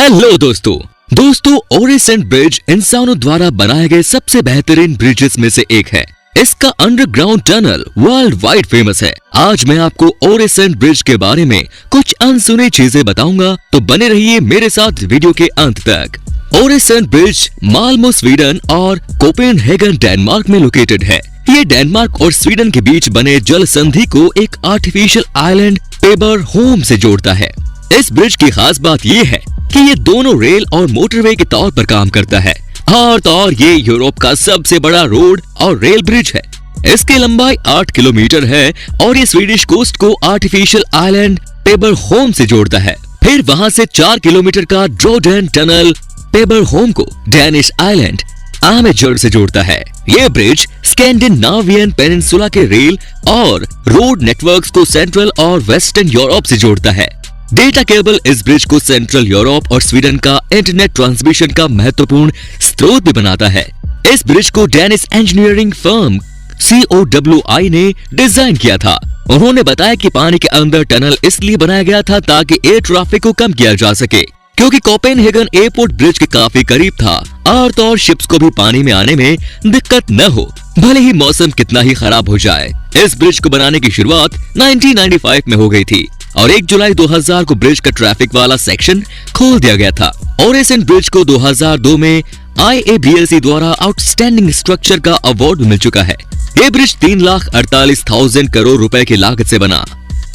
Hello दोस्तों ओरिसेंट bridge इंसानों द्वारा बनाए गए सबसे बेहतरीन ब्रिजेस में से एक है। इसका underground tunnel world wide famous है। आज मैं आपको ओरिसेंट ब्रिज के बारे में कुछ अनसुनी चीजें बताऊंगा, तो बने रहिए मेरे साथ वीडियो के अंत तक। ओरिसेंट ब्रिज माल्मो स्वीडन और कोपेनहेगन डेनमार्क में लोकेटेड है। ये डेनमार्क और स्वीडन के बीच बने जल संधि को एक आर्टिफिशियल आइलैंड पेबरहोम से जोड़ता है। इस ब्रिज की खास बात ये है कि ये दोनों रेल और मोटरवे के तौर पर काम करता है और ये यूरोप का सबसे बड़ा रोड और रेल ब्रिज है। इसकी लंबाई 8 किलोमीटर है और ये स्वीडिश कोस्ट को आर्टिफिशियल आइलैंड पेबरहोम से जोड़ता है। फिर वहां से 4 किलोमीटर का ड्रोडेन टनल पेबरहोम को डैनिश आइलैंड आमेजर से जोड़ता है। ये ब्रिज स्कैंडिनेवियन पेनिनसुला के रेल और रोड नेटवर्क्स को सेंट्रल और वेस्टर्न यूरोप से जोड़ता है। डेटा केबल इस ब्रिज को सेंट्रल यूरोप और स्वीडन का इंटरनेट ट्रांसमिशन का महत्वपूर्ण स्रोत भी बनाता है। इस ब्रिज को डेनिश इंजीनियरिंग फर्म COWI ने डिजाइन किया था। उन्होंने बताया कि पानी के अंदर टनल इसलिए बनाया गया था ताकि एयर ट्रैफिक को कम किया जा सके, क्योंकि कोपेनहेगन एयरपोर्ट ब्रिज के काफी करीब था और शिप्स को भी पानी में आने में दिक्कत न हो, भले ही मौसम कितना ही खराब हो जाए। इस ब्रिज को बनाने की शुरुआत 1995 में हो गई थी और 1 जुलाई 2000 को ब्रिज का ट्रैफिक वाला सेक्शन खोल दिया गया था। ओरिसेंट ब्रिज को 2002 में IABLC द्वारा आउटस्टैंडिंग स्ट्रक्चर का अवार्ड मिल चुका है। ये ब्रिज 3,48,000 करोड़ रुपए की लागत से बना।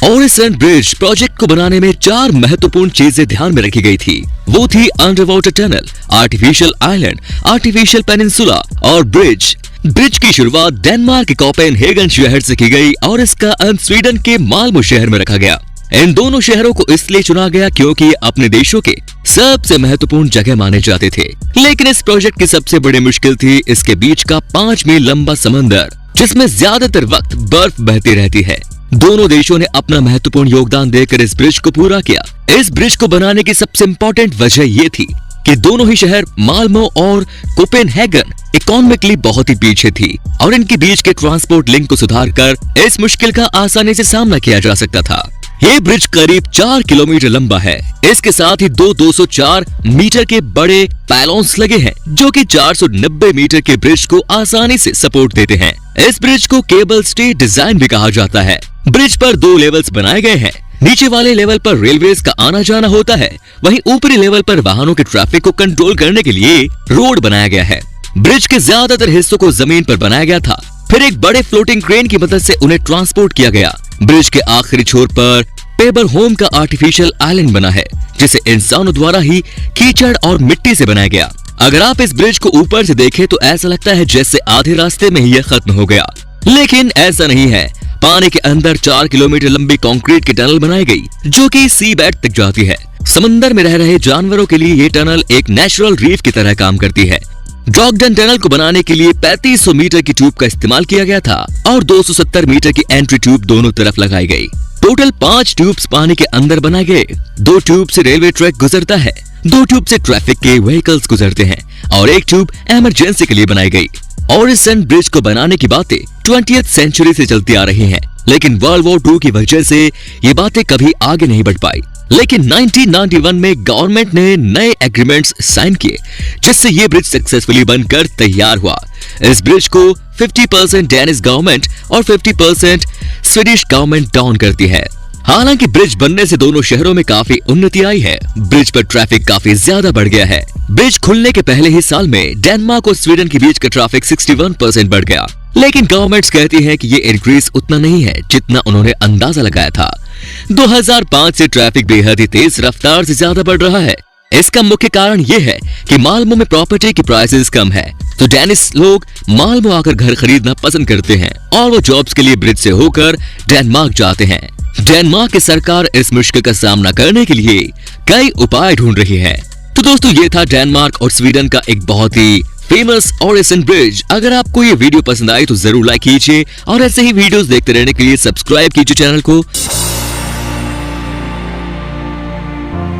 ओरिसेंट ब्रिज प्रोजेक्ट को बनाने में 4 महत्वपूर्ण चीजें ध्यान में रखी गई थी। वो थी under water tunnel, artificial island, artificial peninsula और ब्रिज। ब्रिज की शुरुआत डेनमार्क के कोपेनहेगन शहर से की गई और इसका अंत स्वीडन के माल्मो शहर में रखा गया। इन दोनों शहरों को इसलिए चुना गया क्योंकि ये अपने देशों के सबसे महत्वपूर्ण जगह माने जाते थे। लेकिन इस प्रोजेक्ट की सबसे बड़ी मुश्किल थी इसके बीच का 5 मील लंबा समंदर, जिसमें ज्यादातर वक्त बर्फ बहती रहती है। दोनों देशों ने अपना महत्वपूर्ण योगदान देकर इस ब्रिज को पूरा किया। इस ब्रिज को बनाने की सबसे इम्पोर्टेंट वजह ये थी कि दोनों ही शहर माल्मो और कोपेनहेगन इकोनॉमिकली बहुत ही पीछे थी और इनके बीच के ट्रांसपोर्ट लिंक को सुधार कर इस मुश्किल का आसानी से सामना किया जा सकता था। ये ब्रिज करीब 4 किलोमीटर लंबा है। इसके साथ ही 204 मीटर के बड़े पैलोन्स लगे हैं, जो कि 490 मीटर के ब्रिज को आसानी से सपोर्ट देते हैं। इस ब्रिज को केबल स्टे डिजाइन भी कहा जाता है। ब्रिज पर 2 लेवल्स बनाए गए हैं। नीचे वाले लेवल पर रेलवेज का आना जाना होता है, वहीं ऊपरी लेवल पर वाहनों के ट्रैफिक को कंट्रोल करने के लिए रोड बनाया गया है। ब्रिज के ज्यादातर हिस्सों को जमीन पर बनाया गया था, फिर एक बड़े फ्लोटिंग क्रेन की मदद से उन्हें ट्रांसपोर्ट किया गया। ब्रिज के आखिरी छोर पर पेबरहोम का आर्टिफिशियल आइलैंड बना है, जिसे इंसानों द्वारा ही कीचड़ और मिट्टी से बनाया गया। अगर आप इस ब्रिज को ऊपर से देखें तो ऐसा लगता है जैसे आधे रास्ते में ही यह खत्म हो गया, लेकिन ऐसा नहीं है। पानी के अंदर 4 किलोमीटर लंबी कंक्रीट की टनल बनाई गई, जो कि सी बेड तक जाती है। समंदर में रह रहे जानवरों के लिए ये टनल एक नेचुरल रीफ की तरह काम करती है। ड्रॉगडन टनल को बनाने के लिए 3500 मीटर की ट्यूब का इस्तेमाल किया गया था और 270 मीटर की एंट्री ट्यूब दोनों तरफ लगाई गई। टोटल 5 ट्यूब्स पानी के अंदर बनाए गए। 2 ट्यूब से रेलवे ट्रैक गुजरता है, 2 ट्यूब से ट्रैफिक के व्हीकल्स गुजरते हैं और 1 ट्यूब इमरजेंसी के लिए बनाई गई। ओरिसेंट ब्रिज को बनाने की बातें 20th सेंचुरी से चलती आ रही हैं, लेकिन वर्ल्ड वॉर 2 की वजह से ये बातें कभी आगे नहीं बढ़ पाई। लेकिन 1991 में गवर्नमेंट ने नए एग्रीमेंट्स साइन किए, जिससे ये ब्रिज सक्सेसफुली बनकर तैयार हुआ। इस ब्रिज को 50% डेनिश गवर्नमेंट और 50% स्वीडिश गवर्नमेंट डाउन करती है। हालांकि ब्रिज बनने से दोनों शहरों में काफी उन्नति आई है। ब्रिज पर ट्रैफिक काफी ज्यादा बढ़ गया है। ब्रिज खुलने के पहले ही साल में डेनमार्क और स्वीडन के बीच का ट्रैफिक 61% बढ़ गया, लेकिन गवर्नमेंट्स कहती है कि ये इंक्रीज उतना नहीं है जितना उन्होंने अंदाजा लगाया था। 2005 से ट्रैफिक बेहद ही तेज रफ्तार से ज्यादा बढ़ रहा है। इसका मुख्य कारण ये है कि माल्मो में प्रॉपर्टी की प्राइसेस कम है, तो डेनिश लोग माल्मो आकर घर खरीदना पसंद करते हैं और वो जॉब्स के लिए ब्रिज से होकर डेनमार्क जाते हैं। डेनमार्क की सरकार इस मुश्किल का सामना करने के लिए कई उपाय ढूंढ रही है। तो दोस्तों, ये था डेनमार्क और स्वीडन का एक बहुत ही फेमस ओरिसेंट ब्रिज। अगर आपको ये वीडियो पसंद आई तो जरूर लाइक कीजिए और ऐसे ही वीडियोस देखते रहने के लिए सब्सक्राइब कीजिए चैनल को।